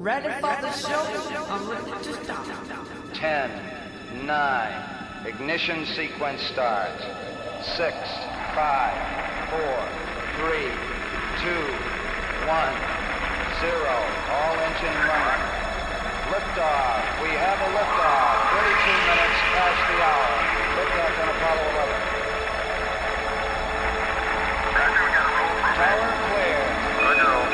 Ready for the show? I'm ready to start. 10, 9, ignition sequence starts. 6, 5, 4, 3, 2, 1, 0. All engine running. Liftoff. We have a liftoff. 32 minutes past the hour. Liftoff on Apollo 11. Roger, we got a roll for Tower clear. Roger, roll.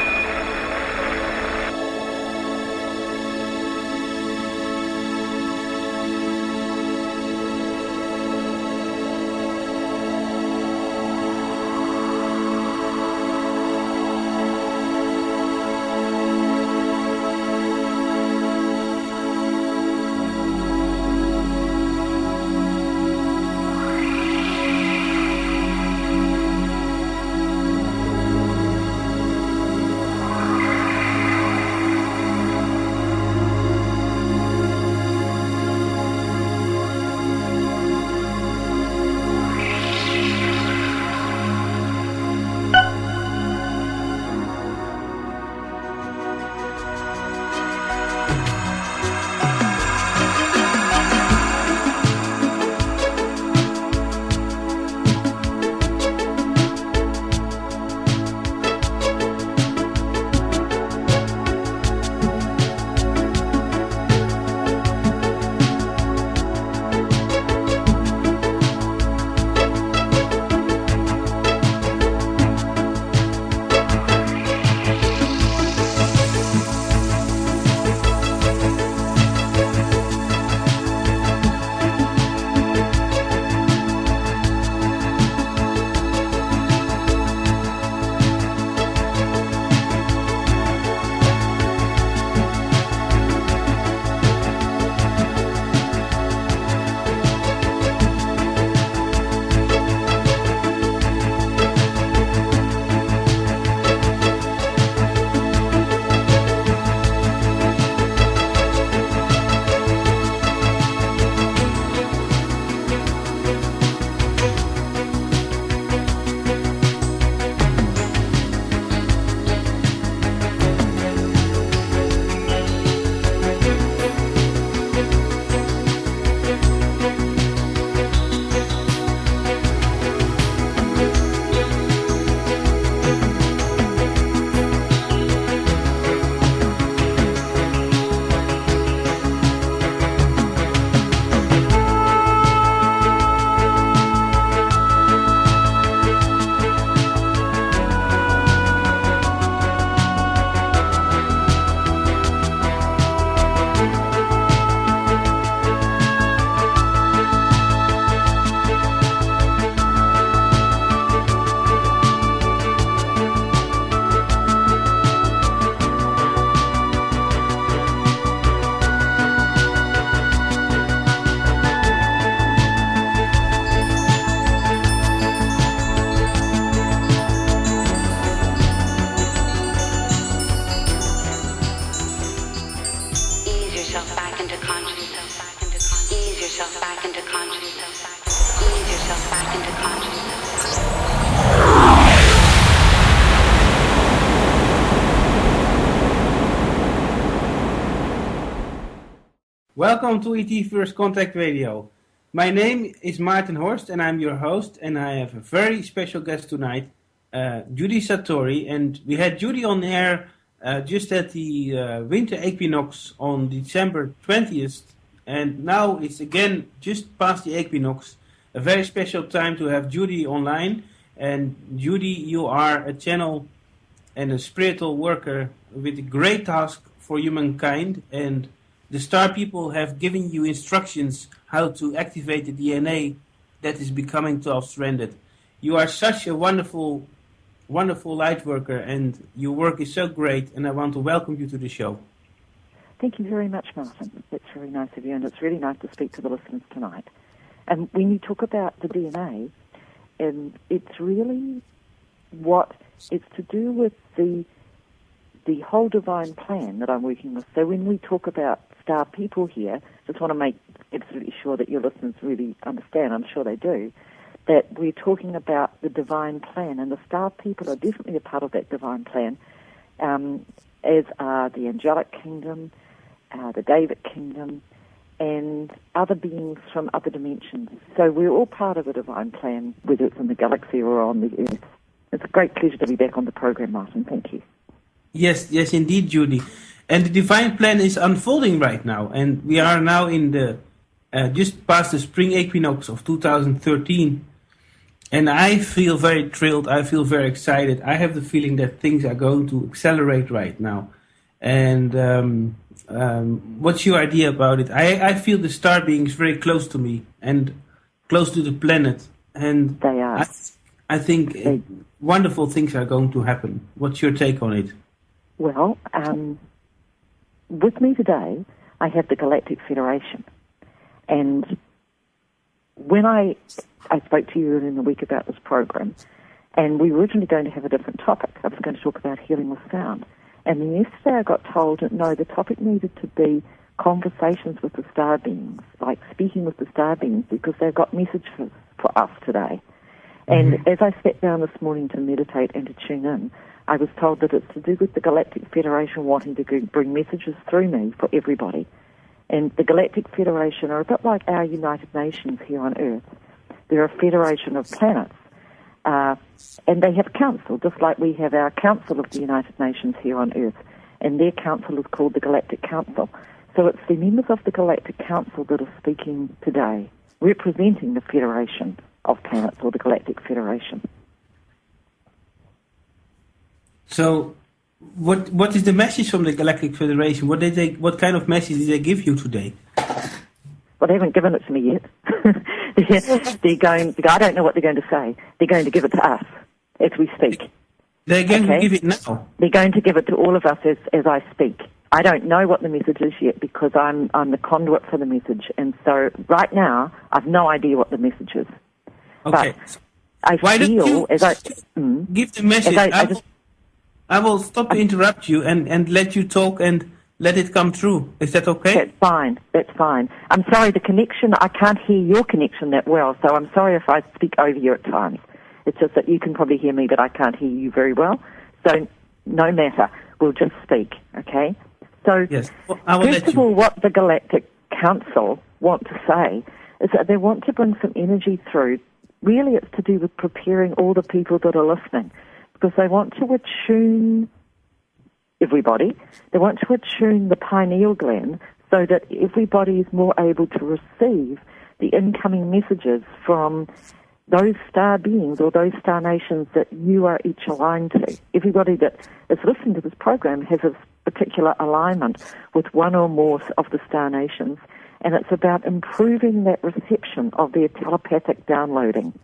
Welcome to ETFirst Contact Radio. My name is Maarten Horst and I'm your host, and I have a very special guest tonight, Judy Satory. And we had Judy on air just at the winter equinox on December 20th, and now it's again just past the equinox, a very special time to have Judy online. And Judy, you are a channel and a spiritual worker with a great task for humankind, and the star people have given you instructions how to activate the DNA that is becoming 12-stranded. You are such a wonderful, wonderful light worker, and your work is so great, and I want to welcome you to the show. Thank you very much, Martin. That's very nice of you, and it's really nice to speak to the listeners tonight. And when you talk about the DNA, it's really what it's to do with the whole divine plan that I'm working with. So when we talk about star people here, just want to make absolutely sure that your listeners really understand, I'm sure they do, that we're talking about the divine plan, and the star people are definitely a part of that divine plan. as are the angelic kingdom, the David kingdom, and other beings from other dimensions. So we're all part of the divine plan, whether it's in the galaxy or on the earth. It's a great pleasure to be back on the program, Martin. Thank you. Yes, indeed, Judy. And the divine plan is unfolding right now, and we are now in the just past the spring equinox of 2013. And I feel very thrilled. I feel very excited. I have the feeling that things are going to accelerate right now. And what's your idea about it? I feel the star beings very close to me and close to the planet. And they are. I think wonderful things are going to happen. What's your take on it? Well, with me today, I have the Galactic Federation. And when I spoke to you in the week about this program, and we were originally going to have a different topic. I was going to talk about healing with sound. And then yesterday I got told that, no, the topic needed to be conversations with the star beings, like speaking with the star beings, because they've got messages for us today. And as I sat down this morning to meditate and to tune in, I was told that it's to do with the Galactic Federation wanting to bring messages through me for everybody. And the Galactic Federation are a bit like our United Nations here on Earth. They're a federation of planets. And they have council, just like we have our Council of the United Nations here on Earth. And their council is called the Galactic Council. So it's the members of the Galactic Council that are speaking today, representing the Federation of Planets, or the Galactic Federation. So, what is the message from the Galactic Federation? What kind of message did they give you today? Well, they haven't given it to me yet. I don't know what they're going to say. They're going to give it to us as we speak. They're going to give it now? They're going to give it to all of us as I speak. I don't know what the message is yet because I'm the conduit for the message. And so right now, I've no idea what the message is. Okay. But Why don't you give the message? I will stop to interrupt you and let you talk and let it come through. Is that okay? That's fine. I'm sorry, the connection, I can't hear your connection that well, so I'm sorry if I speak over you at times. It's just that you can probably hear me, but I can't hear you very well. So no matter, we'll just speak, okay? So yes. first of all, what the Galactic Council want to say is that they want to bring some energy through. Really, it's to do with preparing all the people that are listening, because they want to attune everybody. They want to attune the pineal gland so that everybody is more able to receive the incoming messages from those star beings or those star nations that you are each aligned to. Everybody that is listening to this program has a particular alignment with one or more of the star nations, and it's about improving that reception of their telepathic downloading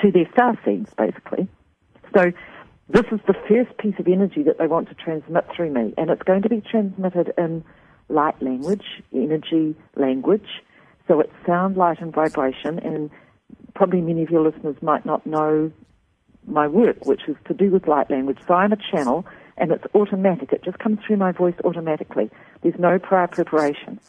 to their star seeds, basically. So this is the first piece of energy that they want to transmit through me, and it's going to be transmitted in light language, energy language, so it's sound, light, and vibration, and probably many of your listeners might not know my work, which is to do with light language. So I'm a channel, and it's automatic. It just comes through my voice automatically. There's no prior preparation.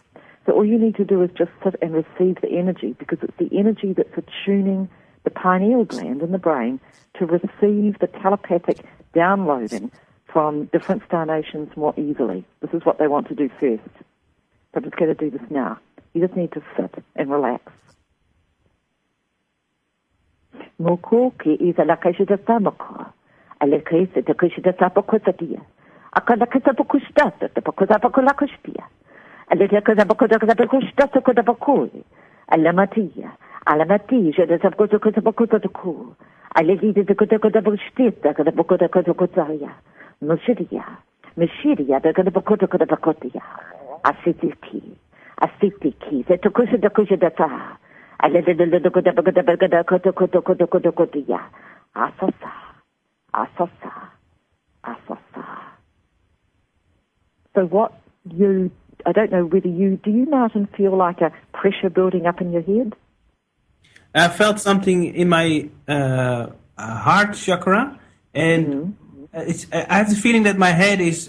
So all you need to do is just sit and receive the energy, because it's the energy that's attuning the pineal gland in the brain to receive the telepathic downloading from different star nations more easily. This is what they want to do first. So I'm just going to do this now. You just need to sit and relax. Moko ki isa la kaishida samako. Ale kaisa te kaishida sapako satia. Akala kaisa pokushtata te pakoza pakola kushtia. Ale te kaisa pakoza pakushtata koda pakoi. Alamatia. Alamatija de sapkoza pakoza to ku. Ale lide de koda pakustita koda pakoda koda Mushiria. Mushiria de koda pakotia. Asitiki. Ze to kushida ta. So what I don't know whether do you, Martin, feel like a pressure building up in your head? I felt something in my heart chakra, and I have the feeling that my head is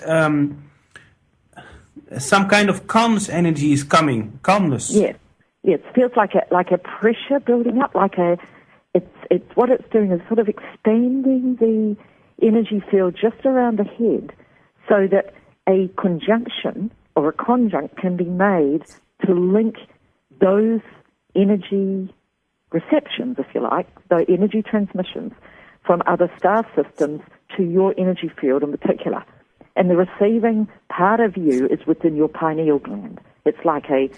some kind of calmness energy is coming, calmness. Yes. It feels like a pressure building up, it's what it's doing is sort of expanding the energy field just around the head, so that a conjunction or a conjunct can be made to link those energy receptions, if you like, those energy transmissions from other star systems to your energy field in particular. And the receiving part of you is within your pineal gland. It's like a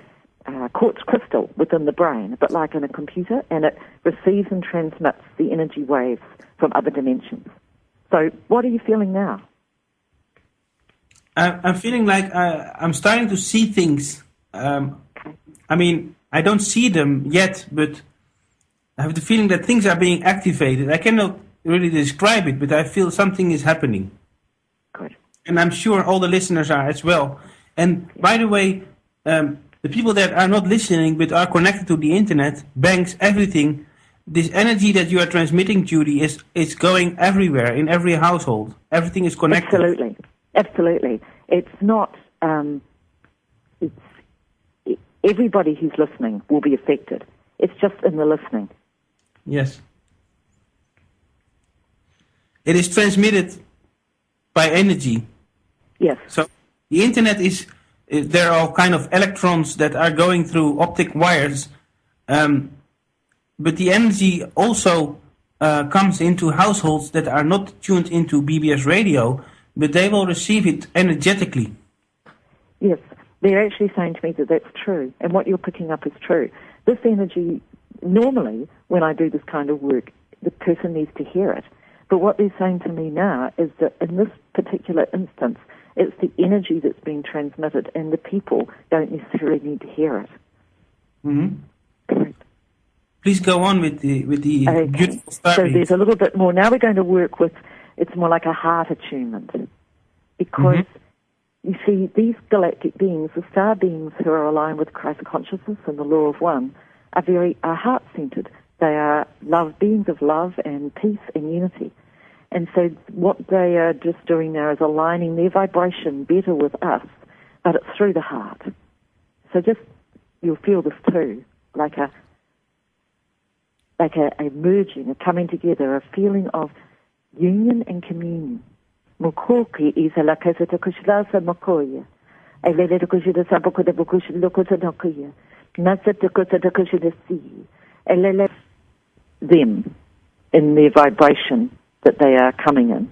quartz crystal within the brain, but like in a computer, and it receives and transmits the energy waves from other dimensions. So what are you feeling now? I'm feeling like I'm starting to see things. I mean, I don't see them yet, but I have the feeling that things are being activated. I cannot really describe it, but I feel something is happening. Good. And I'm sure all the listeners are as well. And by the way, the people that are not listening but are connected to the internet, banks, everything, this energy that you are transmitting, Judy, is going everywhere, in every household. Everything is connected. Absolutely. Absolutely. It's not, everybody who's listening will be affected. It's just in the listening. Yes. It is transmitted by energy. Yes. So the internet there are all kind of electrons that are going through optic wires, but the energy also comes into households that are not tuned into BBS radio, but they will receive it energetically. Yes, they're actually saying to me that that's true, and what you're picking up is true. This energy, normally, when I do this kind of work, the person needs to hear it. But what they're saying to me now is that in this particular instance, it's the energy that's being transmitted, and the people don't necessarily need to hear it. Mm-hmm. Correct. Please go on with the Okay. beautiful star So beams. there's a little bit more. Now we're going to work with, it's more like a heart attunement. Because, you see, these galactic beings, the star beings who are aligned with Christ consciousness and the law of one, are heart-centered. They are beings of love and peace and unity. And so what they are just doing now is aligning their vibration better with us, but it's through the heart. So you'll feel this too, like a merging, a coming together, a feeling of union and communion. Mukoki is a lakasa to kushlasa mokoya. A lele to kushida saboko de bukush lokota nokoya. Nasa to kota to kushida see. A lele them in their vibration that they are coming in.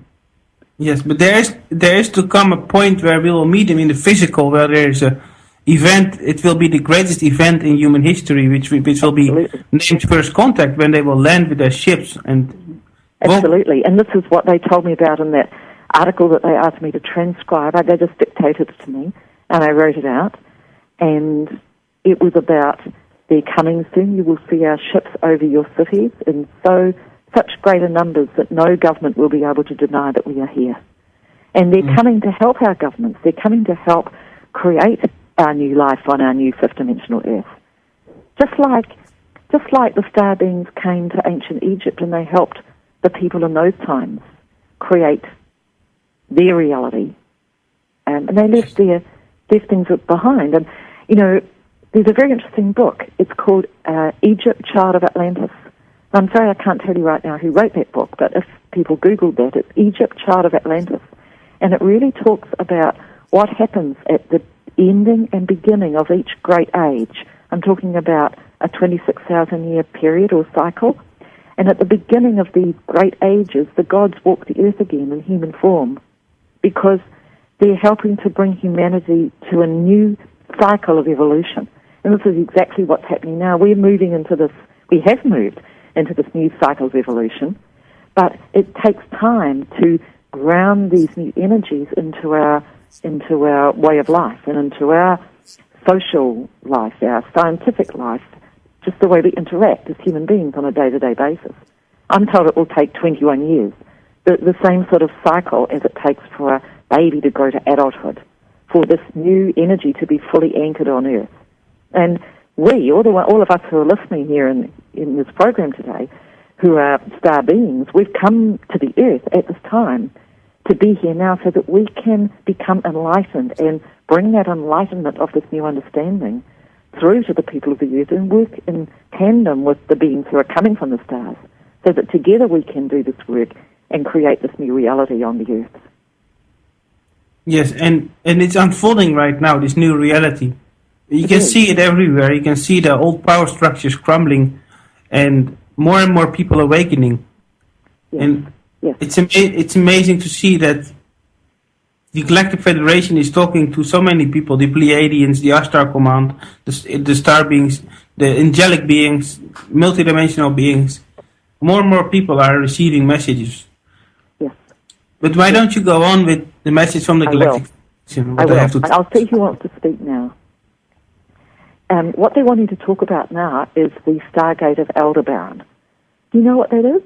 Yes, but there is to come a point where we will meet them in the physical, where there is a event. It will be the greatest event in human history, which will be named First Contact, when they will land with their ships. And absolutely, and this is what they told me about in that article that they asked me to transcribe. They just dictated it to me, and I wrote it out. And it was about they're coming soon. You will see our ships over your cities in such greater numbers that no government will be able to deny that we are here. And they're coming to help our governments. They're coming to help create our new life on our new fifth-dimensional Earth. Just like the star beings came to ancient Egypt and they helped the people in those times create their reality. And they left things behind. And, you know, there's a very interesting book. It's called Egypt, Child of Atlantis. I'm sorry I can't tell you right now who wrote that book, but if people Googled that, it's Egypt, Child of Atlantis. And it really talks about what happens at the ending and beginning of each great age. I'm talking about a 26,000-year period or cycle. And at the beginning of these great ages, the gods walk the earth again in human form because they're helping to bring humanity to a new cycle of evolution. And this is exactly what's happening now. We have moved into this new cycle of evolution, but it takes time to ground these new energies into our way of life and into our social life, our scientific life, just the way we interact as human beings on a day-to-day basis. I'm told it will take 21 years, the same sort of cycle as it takes for a baby to grow to adulthood, for this new energy to be fully anchored on Earth. And we, all of us who are listening here in this program today, who are star beings, we've come to the Earth at this time to be here now so that we can become enlightened and bring that enlightenment of this new understanding through to the people of the Earth and work in tandem with the beings who are coming from the stars so that together we can do this work and create this new reality on the Earth. Yes, and it's unfolding right now, this new reality. You can see it everywhere. You can see the old power structures crumbling and more people awakening. Yes. And Yes. it's amazing to see that the Galactic Federation is talking to so many people, the Pleiadians, the Ashtar Command, the star beings, the angelic beings, multidimensional beings. More and more people are receiving messages. Yes. But why don't you go on with the message from the I Galactic will. Federation? I What will. have to I'll see who wants to speak now. What they want you to talk about now is the Stargate of Aldebaran. Do you know what that is?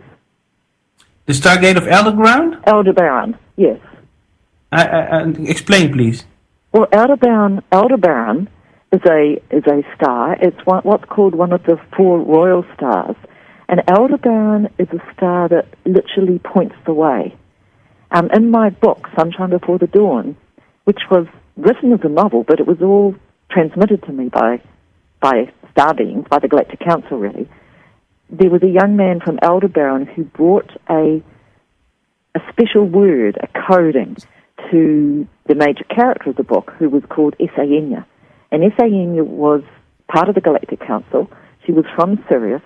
The Stargate of Aldebaran? Aldebaran, yes. Explain, please. Well, Aldebaran is a star. It's what's called one of the four royal stars. And Aldebaran is a star that literally points the way. In my book, Sunshine Before the Dawn, which was written as a novel, but it was all transmitted to me by star beings, by the Galactic Council, really. There was a young man from Aldebaran who brought a special word, a coding, to the major character of the book, who was called Exuinox. And Exuinox was part of the Galactic Council. She was from Sirius,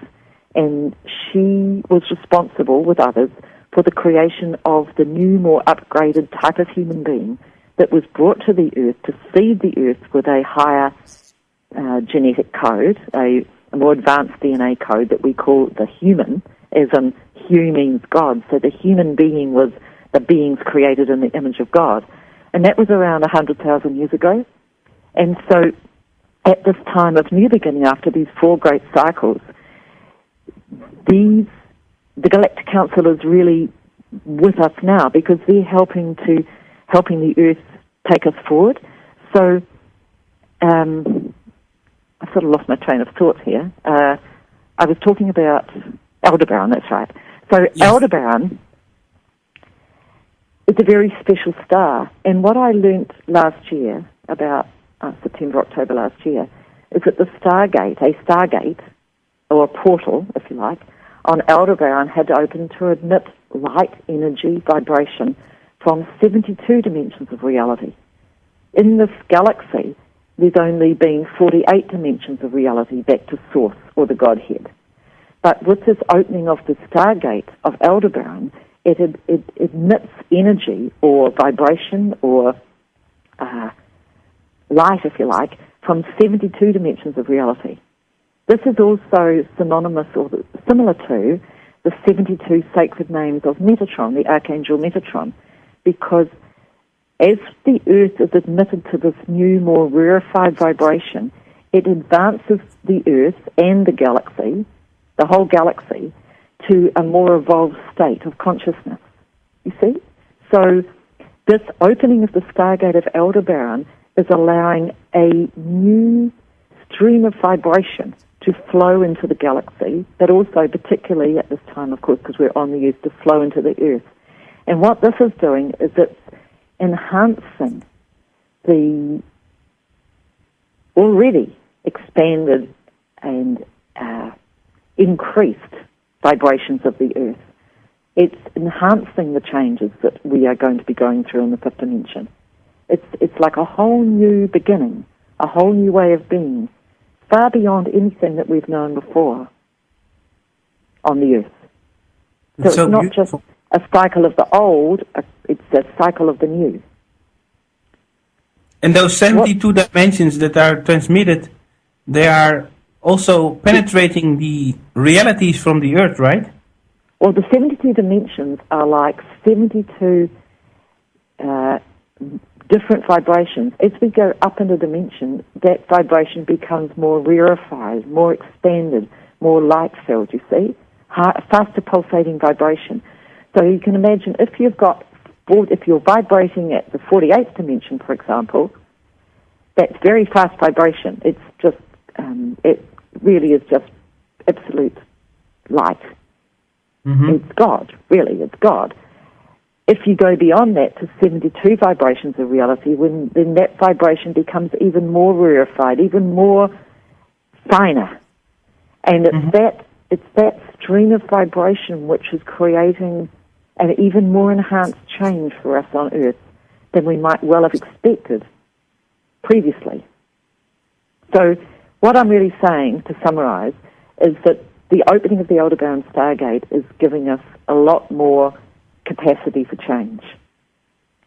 and she was responsible, with others, for the creation of the new, more upgraded type of human being that was brought to the Earth to feed the Earth with a higher genetic code, a more advanced DNA code that we call the human, as in Hu means God. So the human being was the beings created in the image of God. And that was around 100,000 years ago. And so at this time of new beginning, after these four great cycles, the Galactic Council is really with us now because they're helping the Earth take us forward. So I sort of lost my train of thought here. I was talking about Aldebaran, that's right. So yes. Aldebaran is a very special star. And what I learnt last year, about September, October last year, is that the Stargate, or a portal, if you like, on Aldebaran had opened to admit light, energy, vibration from 72 dimensions of reality. In this galaxy, there's only been 48 dimensions of reality back to Source, or the Godhead. But with this opening of the Stargate of Aldebaran, it emits energy or vibration or light, if you like, from 72 dimensions of reality. This is also synonymous or similar to the 72 sacred names of Metatron, the Archangel Metatron, because as the Earth is admitted to this new, more rarefied vibration, it advances the Earth and the galaxy, the whole galaxy, to a more evolved state of consciousness. You see? So this opening of the Stargate of Aldebaran is allowing a new stream of vibration to flow into the galaxy, but also particularly at this time, of course, because we're on the Earth, to flow into the Earth. And what this is doing is it's enhancing the already expanded and increased vibrations of the Earth. It's enhancing the changes that we are going to be going through in the fifth dimension. It's like a whole new beginning, a whole new way of being, far beyond anything that we've known before on the Earth. So it's not beautiful. Just a cycle of the old, it's a cycle of the new. And those 72 dimensions that are transmitted, they are also penetrating the realities from the Earth, right? Well, the 72 dimensions are like 72 different vibrations. As we go up in a dimension, that vibration becomes more rarefied, more expanded, more light-filled, you see? Faster pulsating vibration. So you can imagine if you're vibrating at the 48th dimension, for example, that's very fast vibration. It's just, it really is just absolute light. Mm-hmm. It's God, really, it's God. If you go beyond that to 72 vibrations of reality, then that vibration becomes even more rarefied, even more finer. And it's that stream of vibration which is creating an even more enhanced change for us on Earth than we might well have expected previously. So what I'm really saying, to summarize, is that the opening of the Aldebaran Stargate is giving us a lot more capacity for change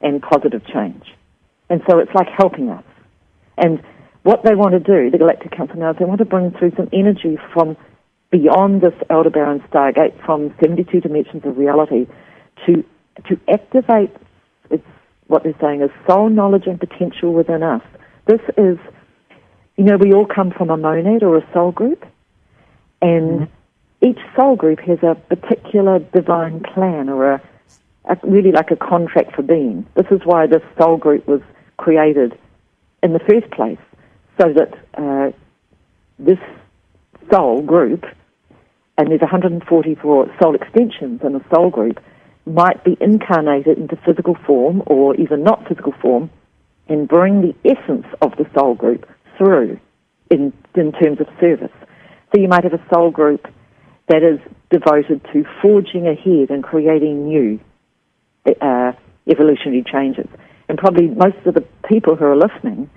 and positive change. And so it's like helping us. And what they want to do, the Galactic Council now, is they want to bring through some energy from beyond this Aldebaran Stargate, from 72 dimensions of reality, to activate, it's what they're saying is soul knowledge and potential within us. This is, we all come from a monad or a soul group, and each soul group has a particular divine plan or a really like a contract for being. This is why this soul group was created in the first place, so that this soul group, and there's 144 soul extensions in a soul group, might be incarnated into physical form or even not physical form and bring the essence of the soul group through in terms of service. So you might have a soul group that is devoted to forging ahead and creating new evolutionary changes. And probably most of the people who are listening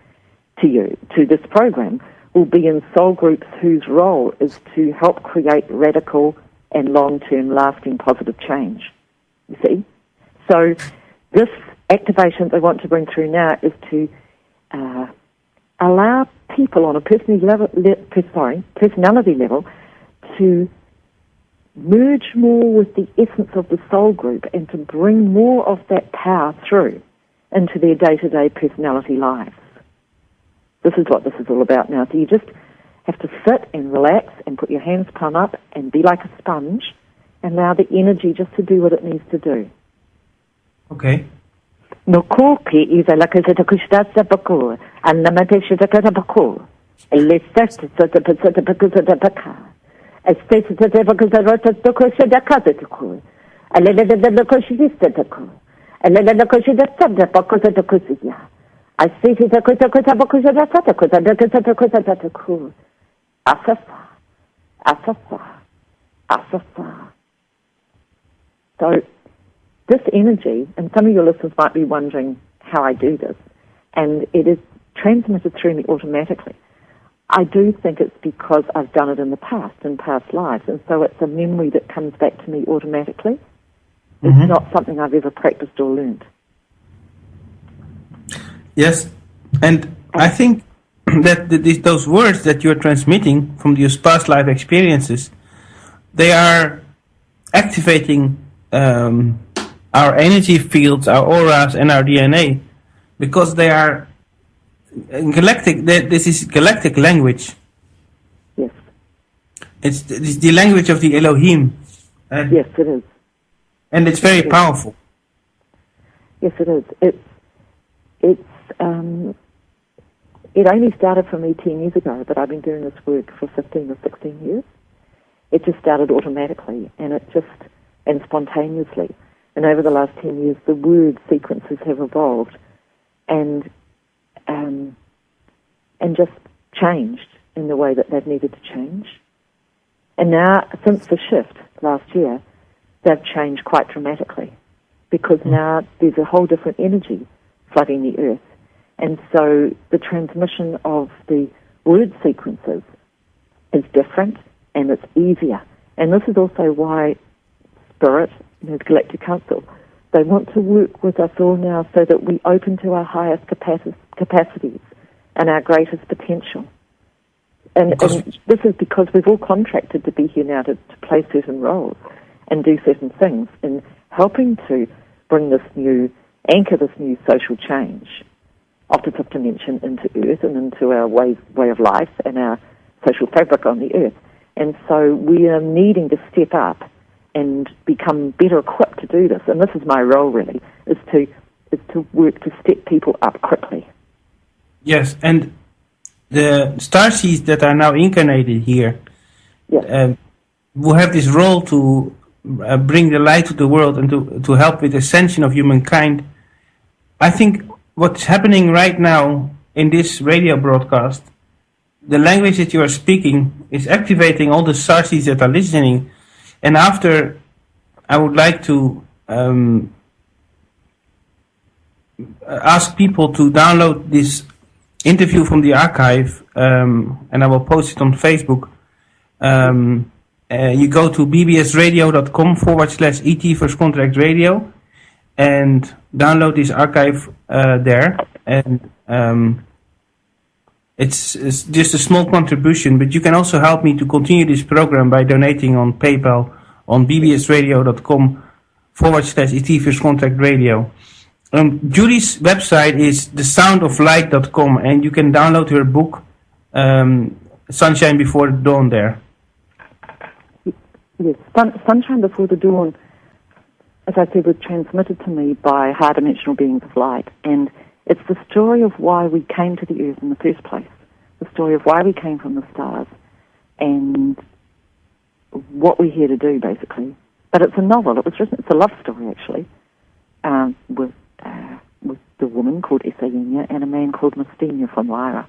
to this program, will be in soul groups whose role is to help create radical and long-term lasting positive change. You see? So this activation they want to bring through now is to allow people on a personality level to merge more with the essence of the soul group and to bring more of that power through into their day-to-day personality lives. This is what this is all about now. So you just have to sit and relax and put your hands palm up and be like a sponge and allow the energy just to do what it needs to do. Okay. No kopi is a lakazeta kushtasa baku, and the mateshita katabaku. A list of the Bakuzaka. A state of the Bakuzarota Dokoshida Kazataku. A little of the Koshidistataku. A little of the Koshidasta Bakuzatakusia. I see the Kutabakushadataku. Asasa. So, this energy, and some of your listeners might be wondering how I do this, and it is transmitted through me automatically. I do think it's because I've done it in the past, in past lives, and so it's a memory that comes back to me automatically. It's not something I've ever practiced or learned. Yes, and I think that those words that you're transmitting from your past life experiences, they are activating our energy fields, our auras, and our DNA, because they are galactic. This is galactic language. Yes. It's the language of the Elohim. Yes, it is. And it's very powerful. Yes, it is. It only started for me 10 years ago, but I've been doing this work for 15 or 16 years. It just started automatically, and spontaneously. And over the last 10 years, the word sequences have evolved and just changed in the way that they've needed to change. And now, since the shift last year, they've changed quite dramatically, because now there's a whole different energy flooding the earth. And so the transmission of the word sequences is different and it's easier. And this is also why Spirit, the Galactic Council, they want to work with us all now so that we open to our highest capacities and our greatest potential. And this is because we've all contracted to be here now to play certain roles and do certain things in helping to bring this new, anchor this new social change of the fifth dimension into Earth and into our way of life and our social fabric on the Earth. And so we are needing to step up and become better equipped to do this. And this is my role, really, is to work to step people up quickly. Yes, and the starseeds that are now incarnated here will have this role to bring the light to the world and to help with the ascension of humankind. I think what's happening right now in this radio broadcast, the language that you are speaking is activating all the starseeds that are listening. And after, I would like to ask people to download this interview from the archive, and I will post it on Facebook. You go to bbsradio.com/ETFirst Contract Radio and download this archive there. And it's just a small contribution, but you can also help me to continue this program by donating on PayPal on bbsradio.com/ETFirst Contract Radio. Judy's website is thesoundoflight.com, and you can download her book, Sunshine Before the Dawn, there. Yes, Sunshine Before the Dawn, as I said, was transmitted to me by higher dimensional beings of light, and it's the story of why we came to the earth in the first place, the story of why we came from the stars, and what we're here to do, basically. But it's a novel. It was written. It's a love story, actually, with the woman called Exuinox and a man called Mystina from Lyra.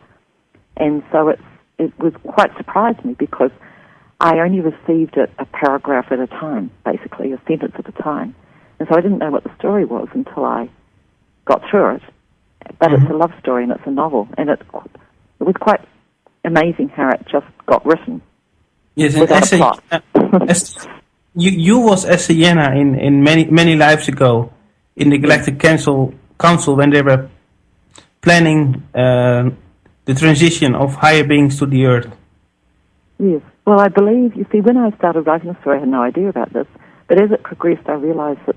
And so it was quite surprised me because I only received it a paragraph at a time, basically, a sentence at a time. And so I didn't know what the story was until I got through it. But it's a love story and it's a novel. And it was quite amazing how it just got written. Yes, and without a plot. You was Exuinox in many lives ago in the Galactic Council when they were planning the transition of higher beings to the Earth. Yes. Well, I believe, you see, when I started writing the story, I had no idea about this, but as it progressed, I realized that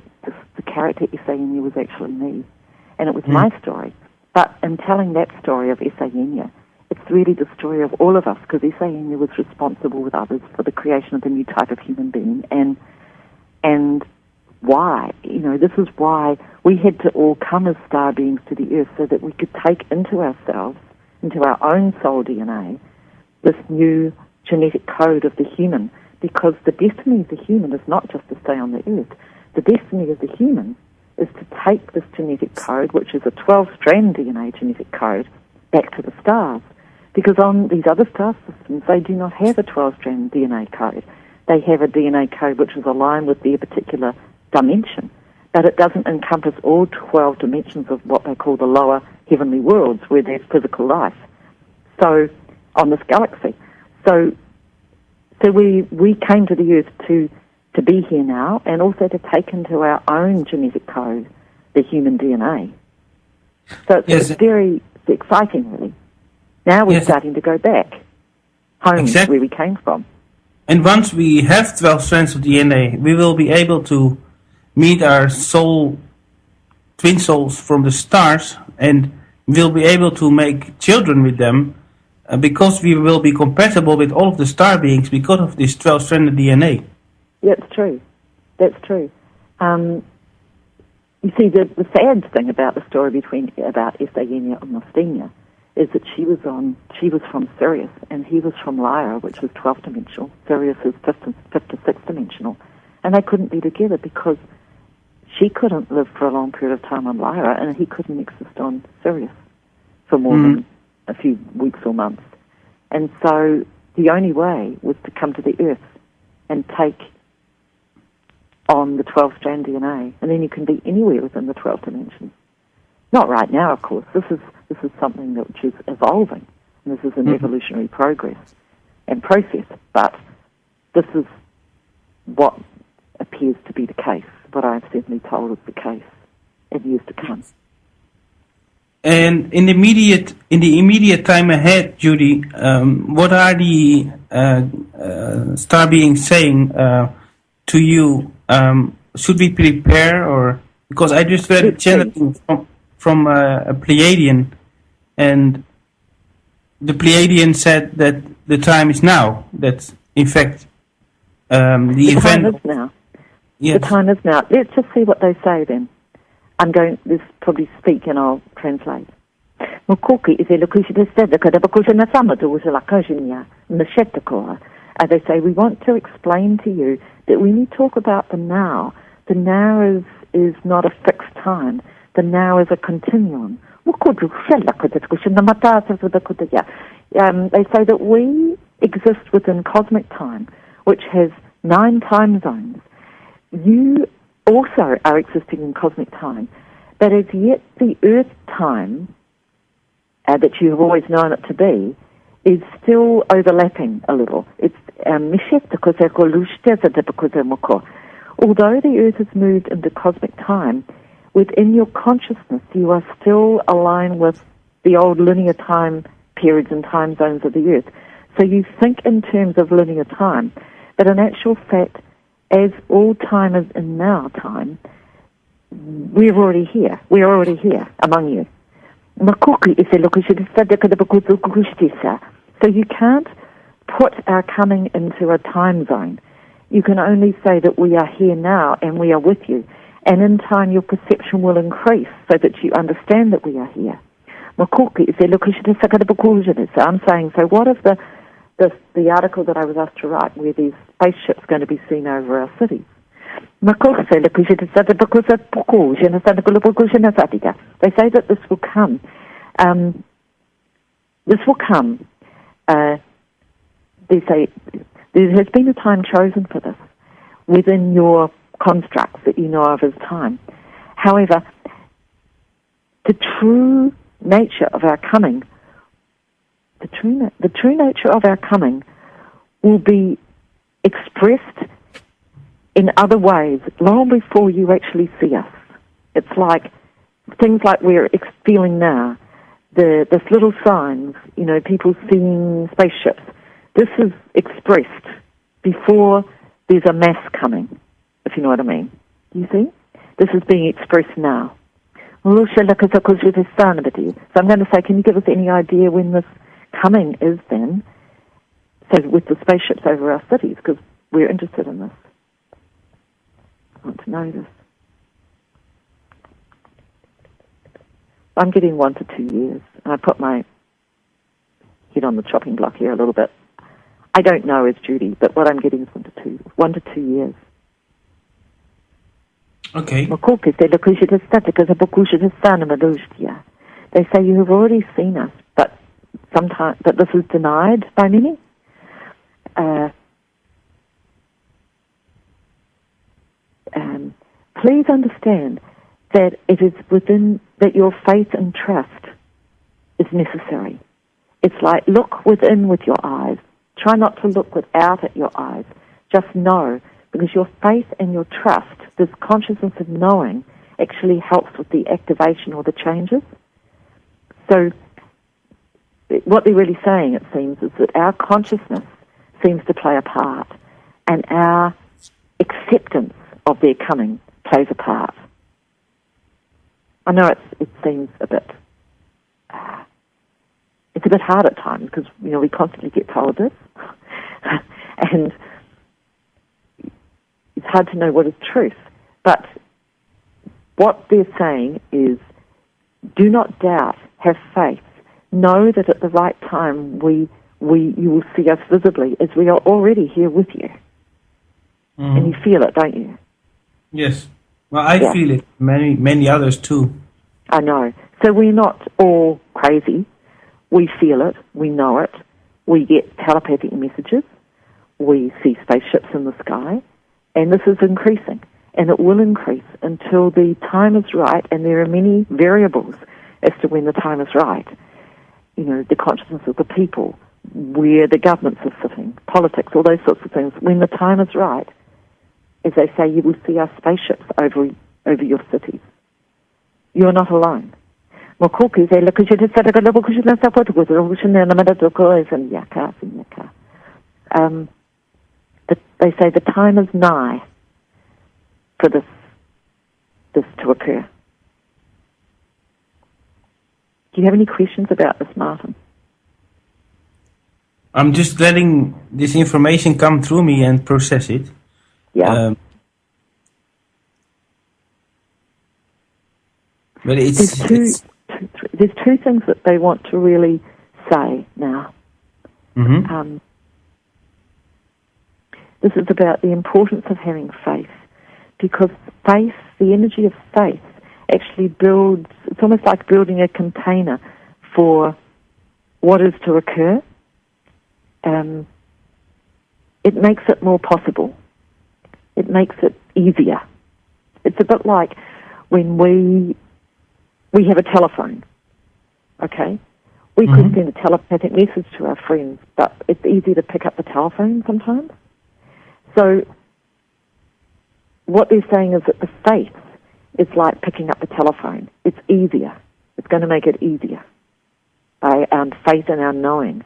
the character Exuinox was actually me, and it was my story. But in telling that story of Exuinox, it's really the story of all of us, because Exuinox was responsible with others for the creation of the new type of human being, and why. You know, this is why we had to all come as star beings to the Earth so that we could take into ourselves, into our own soul DNA, this new genetic code of the human, because the destiny of the human is not just to stay on the Earth. The destiny of the human is to take this genetic code, which is a 12-strand DNA genetic code, back to the stars. Because on these other star systems, they do not have a 12-strand DNA code. They have a DNA code which is aligned with their particular dimension, but it doesn't encompass all 12 dimensions of what they call the lower heavenly worlds, where there's physical life. So, on this galaxy. So we came to the Earth to be here now, and also to take into our own genetic code the human DNA. So it's very exciting, really. Now we're starting to go back home, where we came from. And once we have 12 strands of DNA, we will be able to meet our twin souls from the stars, and we'll be able to make children with them, because we will be compatible with all of the star beings because of this 12-stranded DNA. That's true. That's true. You see, the sad thing about the story about Exuinox and Mystina is that she was from Sirius, and he was from Lyra, which was 12-dimensional. Sirius is 56-dimensional. And they couldn't be together because she couldn't live for a long period of time on Lyra, and he couldn't exist on Sirius for more than a few weeks or months. And so the only way was to come to the Earth and take on the 12-strand DNA, and then you can be anywhere within the 12 dimensions. Not right now, of course. This is something which is evolving, and this is an evolutionary progress and process, but this is what appears to be the case, what I'm certainly told is the case in years to come. And in the immediate time ahead, Judy, what are the star beings saying to you? Should we prepare, or because I just read a channeling from a Pleiadian, and the Pleiadian said that the time is now. That in fact the event. Time is now. Yes. The time is now. Let's just see what they say then. I'm going to probably speak and I'll translate. As they say, we want to explain to you that when you talk about the now is not a fixed time. The now is a continuum. They say that we exist within cosmic time, which has 9 time zones. You also are existing in cosmic time, But as yet, the Earth time that you have always known it to be is still overlapping a little. It's although the Earth has moved into cosmic time, within your consciousness you are still aligned with the old linear time periods and time zones of the Earth. So you think in terms of linear time, but in actual fact, as all time is in now time, we're already here. We're already here among you. So you can't put our coming into a time zone. You can only say that we are here now and we are with you. And in time your perception will increase so that you understand that we are here. So I'm saying, so what if the article that I was asked to write where these spaceships going to be seen over our cities? They say that this will come. They say there has been a time chosen for this within your constructs that you know of as time. However, the true nature of our coming, the true nature of our coming will be expressed in other ways long before you actually see us. It's like things like we're feeling now, this little signs, people seeing spaceships. This is expressed before there's a mass coming, if you know what I mean. You see? This is being expressed now. So I'm going to say, can you give us any idea when this coming is then? So with the spaceships over our cities, because we're interested in this. I want to know this. I'm getting 1 to 2 years. I put my head on the chopping block here a little bit. I don't know as Judy, but what I'm getting is 1 to 2 years. Okay. They say you have already seen us, but this is denied by many. Please understand that it is that your faith and trust is necessary. It's like look within with your eyes. Try not to look without at your eyes. Just know, because your faith and your trust, this consciousness of knowing, actually helps with the activation or the changes. So what they're really saying, it seems, is that our consciousness seems to play a part, and our acceptance of their coming plays a part. I know it seems a bit it's a bit hard at times because we constantly get told this, and it's hard to know what is truth. But what they're saying is, do not doubt, have faith, know that at the right time you will see us visibly, as we are already here with you, and you feel it, don't you? Yes. Well, I feel it. Many others too. I know. So we're not all crazy. We feel it. We know it. We get telepathic messages. We see spaceships in the sky. And this is increasing. And it will increase until the time is right. And there are many variables as to when the time is right. The consciousness of the people, where the governments are sitting, politics, all those sorts of things. When the time is right, as they say, you will see our spaceships over your cities. You're not alone. They say the time is nigh for this to occur. Do you have any questions about this, Martin? I'm just letting this information come through me and process it. Yeah. But there's two things that they want to really say now. Mm-hmm. This is about the importance of having faith, because faith, the energy of faith, actually builds, it's almost like building a container for what is to occur. It makes it more possible. It makes it easier. It's a bit like when we we have a telephone, okay? We could send a telepathic message to our friends, but it's easy to pick up the telephone sometimes. So what they're saying is that the faith is like picking up the telephone. It's easier. It's going to make it easier by our faith and our knowing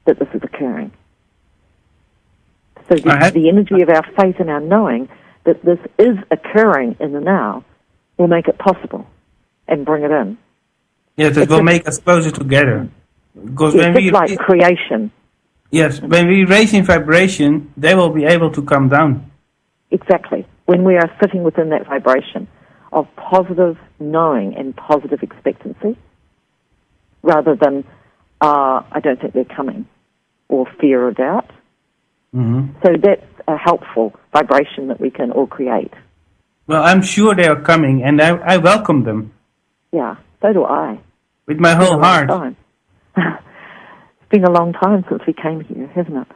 that this is occurring. So the energy of our faith and our knowing that this is occurring in the now will make it possible and bring it in. Yes, it will make us closer together. Because it's like creation. Yes, when we raise in vibration, they will be able to come down. Exactly. When we are sitting within that vibration of positive knowing and positive expectancy, rather than, I don't think they're coming, or fear or doubt. So that's a helpful vibration that we can all create. Well, I'm sure they are coming, and I welcome them. Yeah, so do I. With my whole heart. It's been a long time since we came here, hasn't it?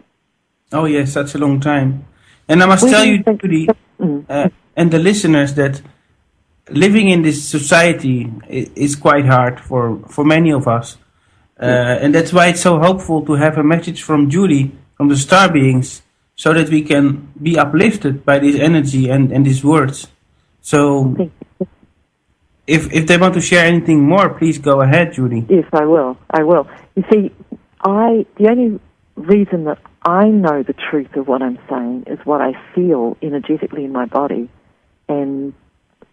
Oh yes, such a long time. And I must tell you, Judy, and the listeners, that living in this society is quite hard for many of us. And that's why it's so hopeful to have a message from Judy, from the star beings, so that we can be uplifted by this energy and these words. So if they want to share anything more, please go ahead, Judy. Yes, I will. You see, the only reason that I know the truth of what I'm saying is what I feel energetically in my body, and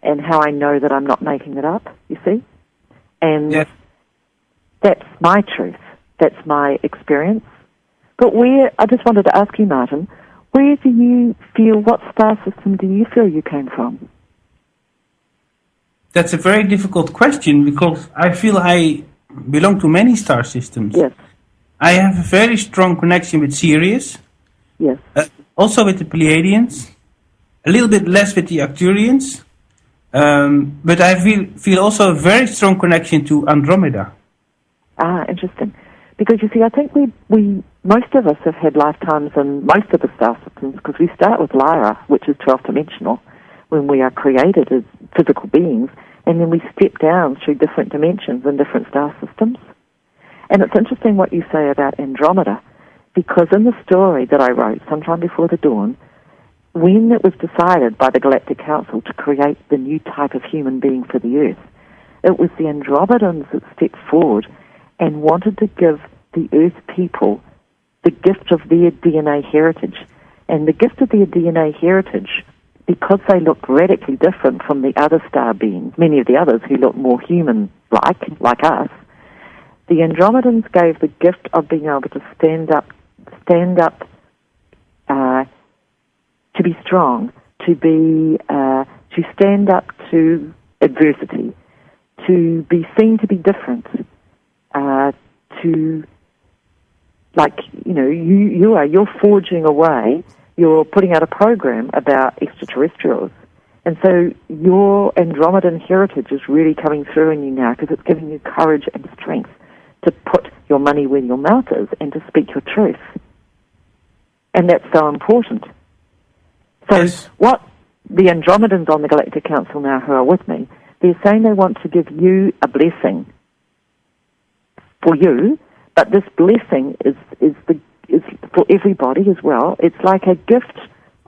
how I know that I'm not making it up, you see? And that's my truth. That's my experience. But I just wanted to ask you, Martin, where do you feel, what star system do you feel you came from? That's a very difficult question, because I feel I belong to many star systems. Yes. I have a very strong connection with Sirius. Yes. Also with the Pleiadians. A little bit less with the Arcturians. But I feel also a very strong connection to Andromeda. Ah, interesting. Because you see, I think we most of us have had lifetimes in most of the star systems, because we start with Lyra, which is 12-dimensional, when we are created as physical beings, and then we step down through different dimensions in different star systems. And it's interesting what you say about Andromeda, because in the story that I wrote, Sometime Before the Dawn, when it was decided by the Galactic Council to create the new type of human being for the Earth, it was the Andromedans that stepped forward and wanted to give the Earth people the gift of their DNA heritage. And the gift of their DNA heritage, because they looked radically different from the other star beings, many of the others who looked more human-like, like us, the Andromedans gave the gift of being able to stand up, to be strong, to stand up to adversity, to be seen to be different, you're forging away, you're putting out a program about extraterrestrials. And so your Andromedan heritage is really coming through in you now, because it's giving you courage and strength to put your money where your mouth is and to speak your truth. And that's so important. So what the Andromedans on the Galactic Council now who are with me, they're saying they want to give you a blessing for you, but this blessing is for everybody as well. It's like a gift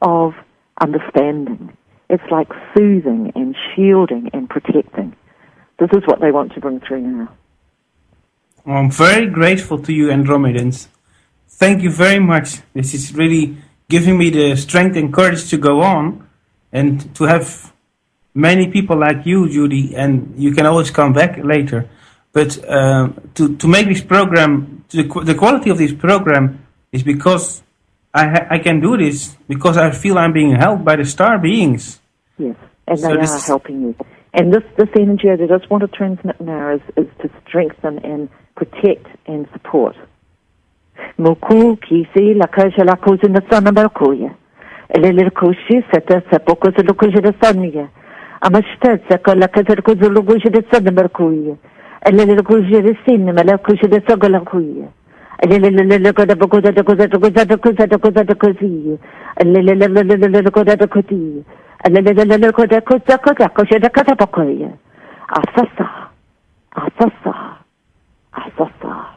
of understanding. It's like soothing and shielding and protecting. This is what they want to bring through now. Well, I'm very grateful to you, Andromedans. Thank you very much. This is really giving me the strength and courage to go on, and to have many people like you, Judy, and you can always come back later. But to make this program, the quality of this program is because I can do this, because I feel I'm being helped by the star beings. Yes, and they are helping you. And this energy I just want to transmit now is to strengthen and protect and support. Moku kisi la kaja la kuzi na sana barkuya. Elele kushi seta sapoko se lukuji de sanya. Amashtet saka la kaja kuzi lukuji de sana barkuya. Elele kuji de sinema la kuji de sagala kuya. Elele koda bokoda de koda de koda de koda de koda de kozi. Elele koda de koti. Elele koda koda koda koda de kata bakoya. Asasa. Asasa. Asasa.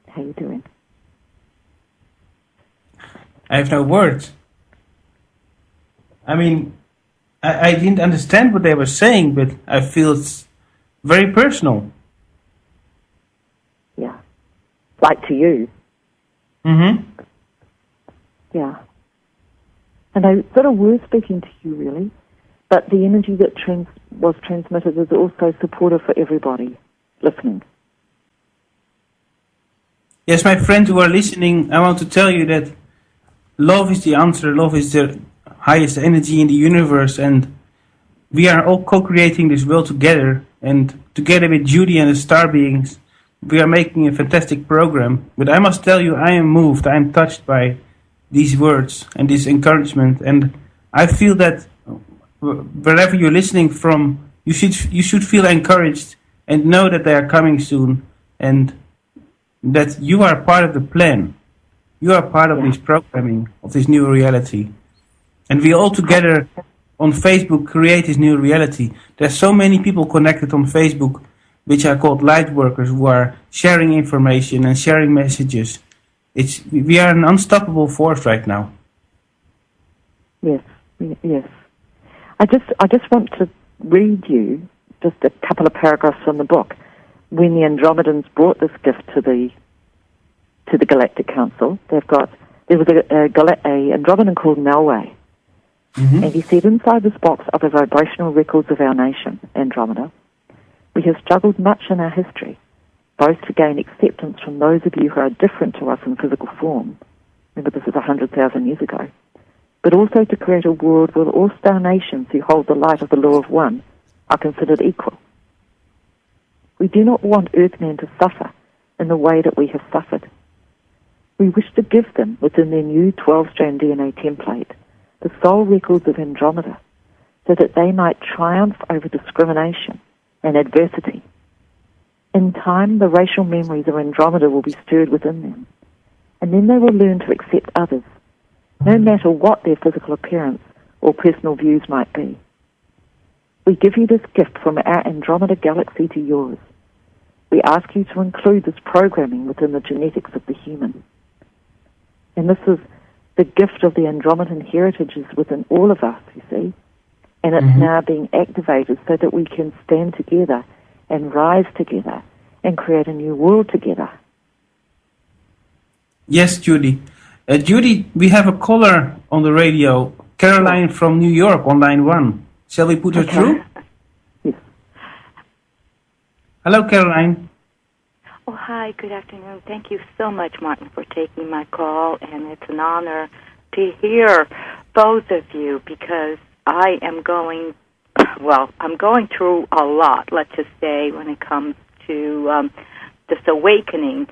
How you doing? I have no words. I mean, I didn't understand what they were saying, but I feel it's very personal. Yeah. Like to you. Mm-hmm. Yeah. And they sort of were speaking to you, really. But the energy that was transmitted is also supportive for everybody listening. Yes, my friends who are listening, I want to tell you that love is the answer. Love is the highest energy in the universe, and we are all co-creating this world together. And together with Judy and the star beings, we are making a fantastic program. But I must tell you, I am moved. I am touched by these words and this encouragement, and I feel that wherever you're listening from, you should feel encouraged and know that they are coming soon, and that you are part of the plan. You are part of this programming, of this new reality. And we all together on Facebook create this new reality. There's so many people connected on Facebook, which are called light workers, who are sharing information and sharing messages. We are an unstoppable force right now. Yes, yes. I just want to read you just a couple of paragraphs from the book. When the Andromedans brought this gift to the Galactic Council, there was a Andromedan called Melway, and he said, inside this box are the vibrational records of our nation, Andromeda. We have struggled much in our history, both to gain acceptance from those of you who are different to us in physical form. Remember, this is 100,000 years ago. But also to create a world where all star nations who hold the light of the law of one are considered equal. We do not want Earthmen to suffer in the way that we have suffered. We wish to give them, within their new 12-strand DNA template, the soul records of Andromeda, so that they might triumph over discrimination and adversity. In time, the racial memories of Andromeda will be stirred within them, and then they will learn to accept others, no matter what their physical appearance or personal views might be. We give you this gift from our Andromeda galaxy to yours. We ask you to include this programming within the genetics of the human. And this is the gift of the Andromedan heritage is within all of us, you see. And it's now being activated so that we can stand together and rise together and create a new world together. Yes, Judy. Judy, we have a caller on the radio, Caroline from New York on line 1. Shall we put her through? Yes. Hello, Caroline. Oh, hi, good afternoon. Thank you so much, Martin, for taking my call, and it's an honor to hear both of you because I am going through a lot, let's just say, when it comes to this awakening.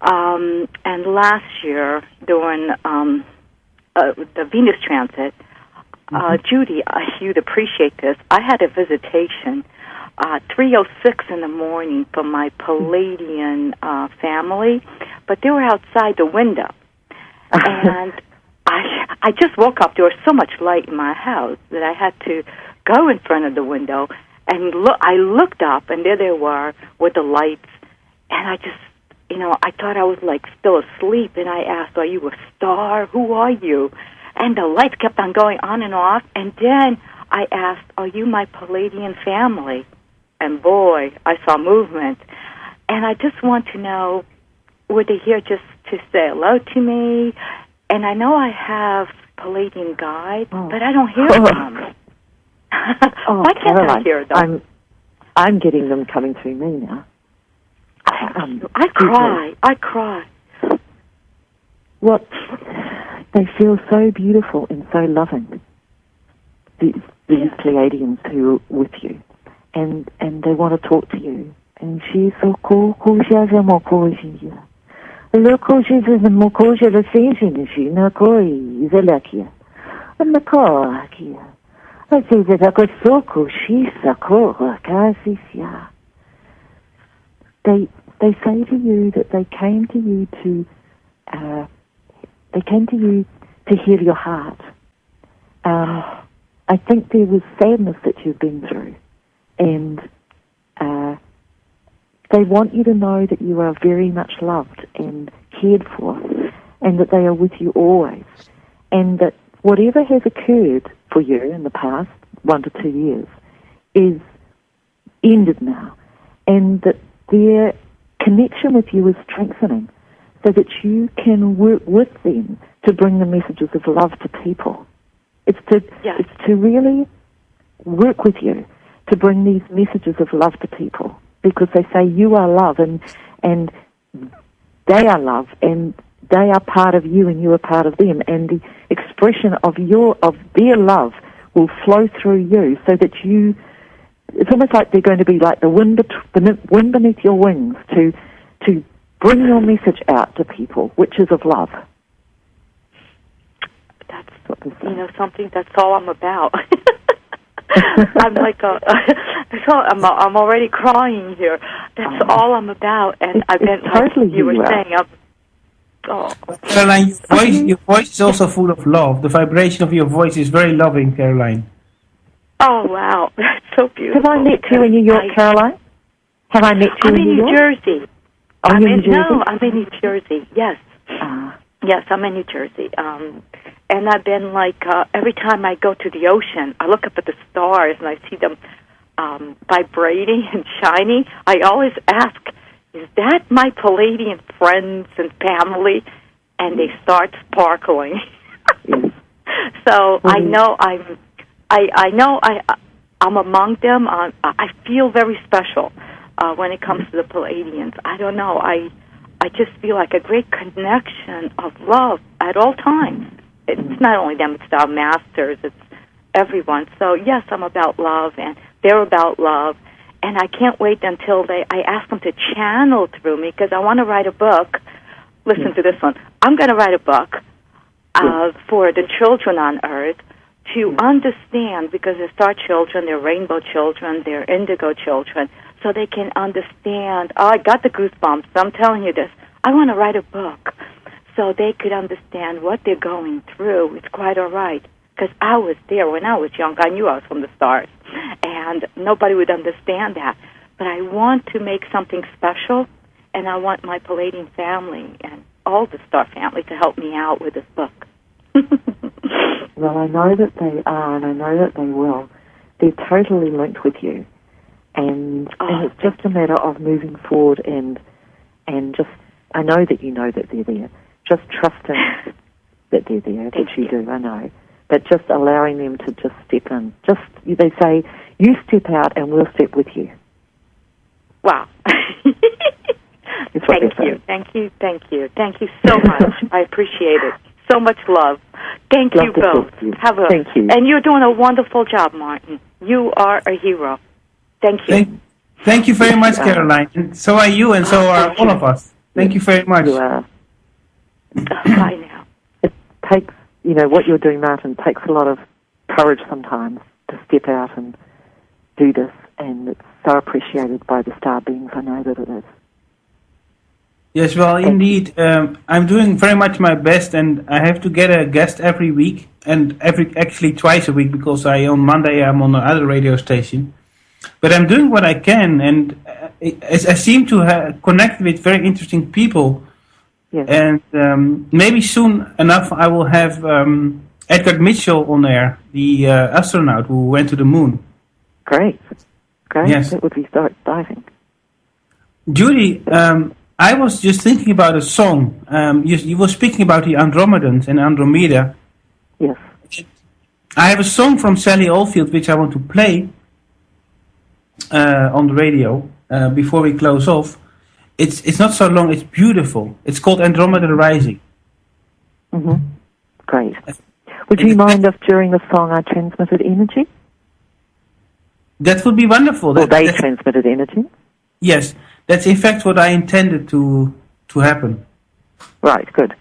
And last year, during the Venus transit, Judy, you'd appreciate this. I had a visitation 3:06 in the morning from my Palladian family, but they were outside the window. And I just woke up. There was so much light in my house that I had to go in front of the window and look. I looked up, and there they were with the lights, and I just, I thought I was like still asleep, and I asked, "Are you a star? Who are you?" And the lights kept on going on and off, and then I asked, "Are you my Palladian family?" And boy, I saw movement. And I just want to know, were they here just to say hello to me? And I know I have Palladian guides, but I don't hear them. Why can't Caroline, I hear them? I'm getting them coming through me now. I cry. What? They feel so beautiful and so loving, these Pleiadians who are with you, and they want to talk to you. And she's so cool, they say to you that they came to you to heal your heart. I think there was sadness that you've been through, and they want you to know that you are very much loved and cared for, and that they are with you always, and that whatever has occurred for you in the past 1 to 2 years is ended now, and that their connection with you is strengthening, so that you can work with them to bring the messages of love to people. It's to really work with you to bring these messages of love to people, because they say you are love, and they are love, and they are part of you and you are part of them, and the expression of their love will flow through you, so that it's almost like they're going to be like the wind beneath your wings to bring your message out to people, which is of love. That's something. That's all I'm about. I'm like I'm already crying here. That's all I'm about, and I've been totally like you were saying. Caroline, your voice is also full of love. The vibration of your voice is very loving, Caroline. Oh wow, that's so beautiful. Have I met you in New York, Caroline? Have I met you in New York? I'm in New Jersey. I'm in New Jersey. No, I'm in New Jersey. Yes. Yes, I'm in New Jersey. And I've been like, every time I go to the ocean, I look up at the stars and I see them vibrating and shining. I always ask, is that my Palladian friends and family? And they start sparkling. So I know I'm among them. I feel very special when it comes to the Palladians. I don't know. I just feel like a great connection of love at all times. It's not only them, it's our masters, it's everyone. So, yes, I'm about love, and they're about love. And I can't wait until I ask them to channel through me, because I want to write a book. Listen to this one. I'm going to write a book for the children on Earth to understand, because they're star children, they're rainbow children, they're indigo children, so they can understand. Oh, I got the goosebumps. I'm telling you this. I want to write a book so they could understand what they're going through. It's quite all right, because I was there when I was young. I knew I was from the stars, and nobody would understand that. But I want to make something special, and I want my Palladian family and all the star family to help me out with this book. Well, I know that they are, and I know that they will. They're totally linked with you. And it's just a matter of moving forward and just, I know that you know that they're there. Just trusting that they're there, that you do, I know. But just allowing them to just step in. They say, you step out and we'll step with you. Wow. Thank you so much. I appreciate it. So much love. Thank you both. Thank you. And you're doing a wonderful job, Martin. You are a hero. Thank you. Thank you very much, Caroline. And so are you, and so are all of us. Thank you very much. You are. Bye now. It takes, what you're doing, Martin, takes a lot of courage sometimes to step out and do this, and it's so appreciated by the star beings. I know that it is. Yes, well, indeed, I'm doing very much my best, and I have to get a guest every week, and actually twice a week, because on Monday I'm on another radio station. But I'm doing what I can, and I seem to connect with very interesting people. Yes. And maybe soon enough I will have Edgar Mitchell on there, the astronaut who went to the moon. Great. Yes. That would be so exciting. Judy, I was just thinking about a song. You were speaking about the Andromedans and Andromeda. Yes. I have a song from Sally Oldfield which I want to play on the radio before we close off. It's not so long. It's beautiful. It's called Andromeda Rising. Mm-hmm. Great. Would you mind if during the song I transmitted energy? That would be wonderful. Or they transmitted energy? Yes. That's in fact what I intended to happen. Right, good.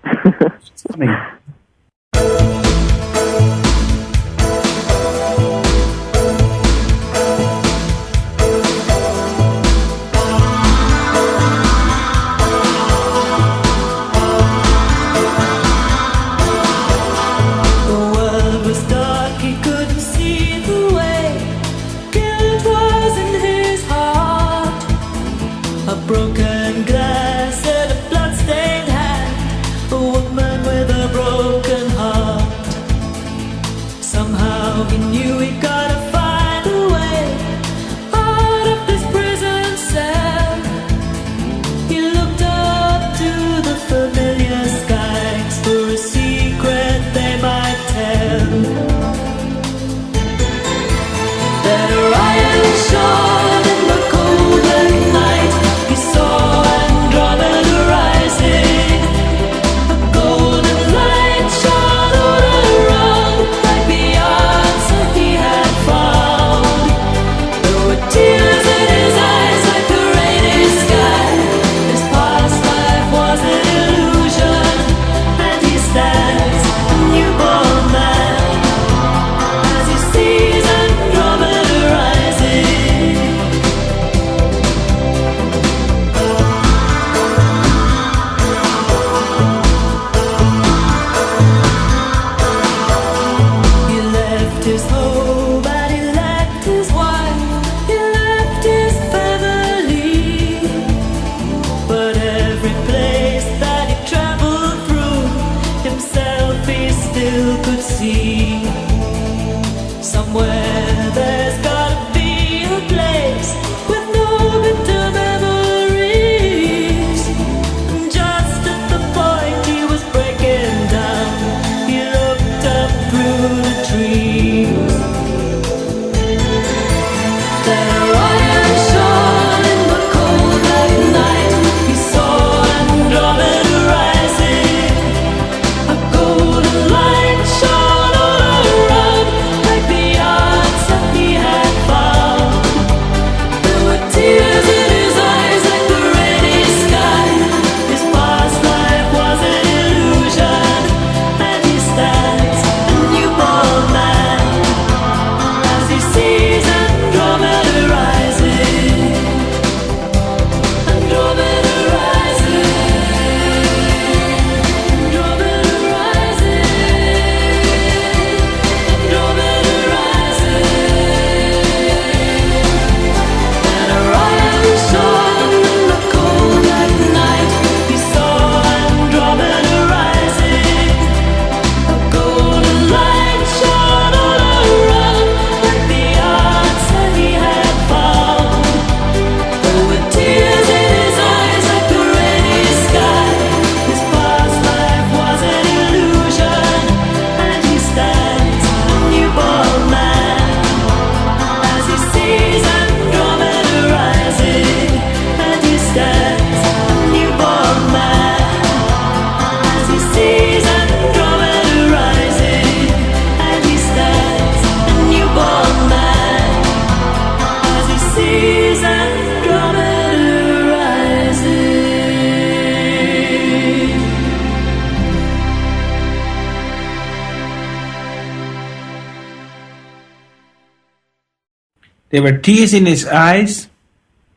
There were tears in his eyes.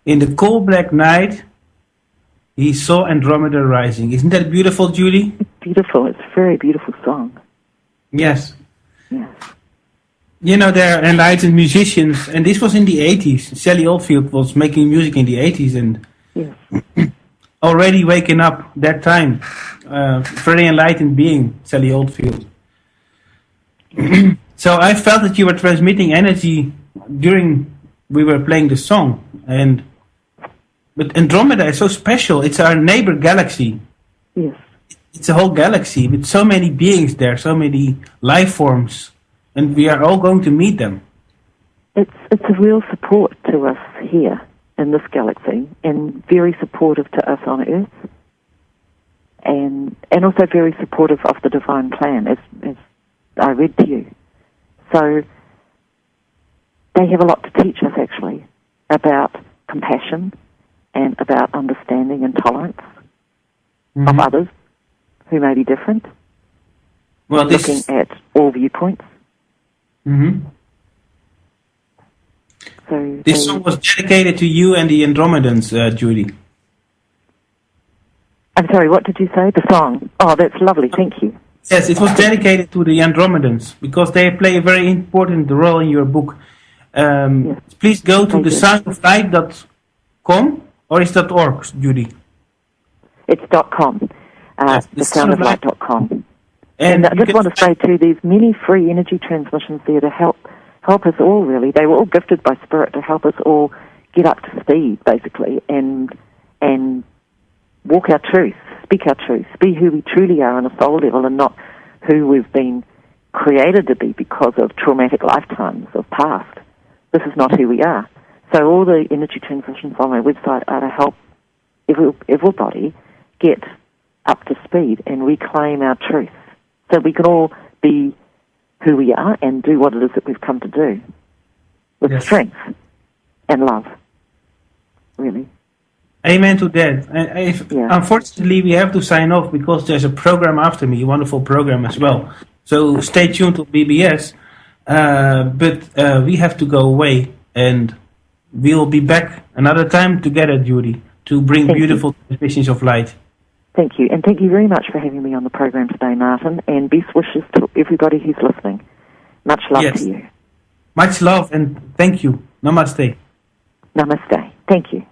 In the cold black night, he saw Andromeda rising. Isn't that beautiful, Judy? It's beautiful. It's a very beautiful song. Yes. Yes. You know, there are enlightened musicians, and this was in the 80s. Sally Oldfield was making music in the 80s, and Yes. already waking up that time. Very enlightened being, Sally Oldfield. So I felt that you were transmitting energy during we were playing the song. But Andromeda is so special. It's our neighbor galaxy. Yes. It's a whole galaxy with so many beings there, so many life forms. And we are all going to meet them. It's a real support to us here in this galaxy, and very supportive to us on Earth, and also very supportive of the divine plan, as I read to you. So they have a lot to teach us, actually, about compassion and about understanding and tolerance of others who may be different. Well, looking at all viewpoints. So this song was dedicated to you and the Andromedans, Judy. I'm sorry, what did you say? The song. Oh, that's lovely. Thank you. Yes, it was dedicated to the Andromedans because they play a very important role in your book. Yes. Please go to thesoundoflight.com, or is that .org, Judy? It's .com. Yes, thesoundoflight.com. And I just want to say too, there's many free energy transmissions there to help us all, really. They were all gifted by Spirit to help us all get up to speed, basically, and walk our truth, speak our truth, be who we truly are on a soul level and not who we've been created to be because of traumatic lifetimes of past. This is not who we are. So all the energy transitions on my website are to help everybody get up to speed and reclaim our truth so we can all be who we are and do what it is that we've come to do with strength and love, really. Amen to that. Unfortunately, we have to sign off because there's a program after me, a wonderful program as well. So stay tuned to BBS. But we have to go away, and we'll be back another time together, Judy, to bring beautiful transmissions of light. Thank you. And thank you very much for having me on the program today, Martin, and best wishes to everybody who's listening. Much love to you. Much love, and thank you. Namaste. Namaste. Thank you.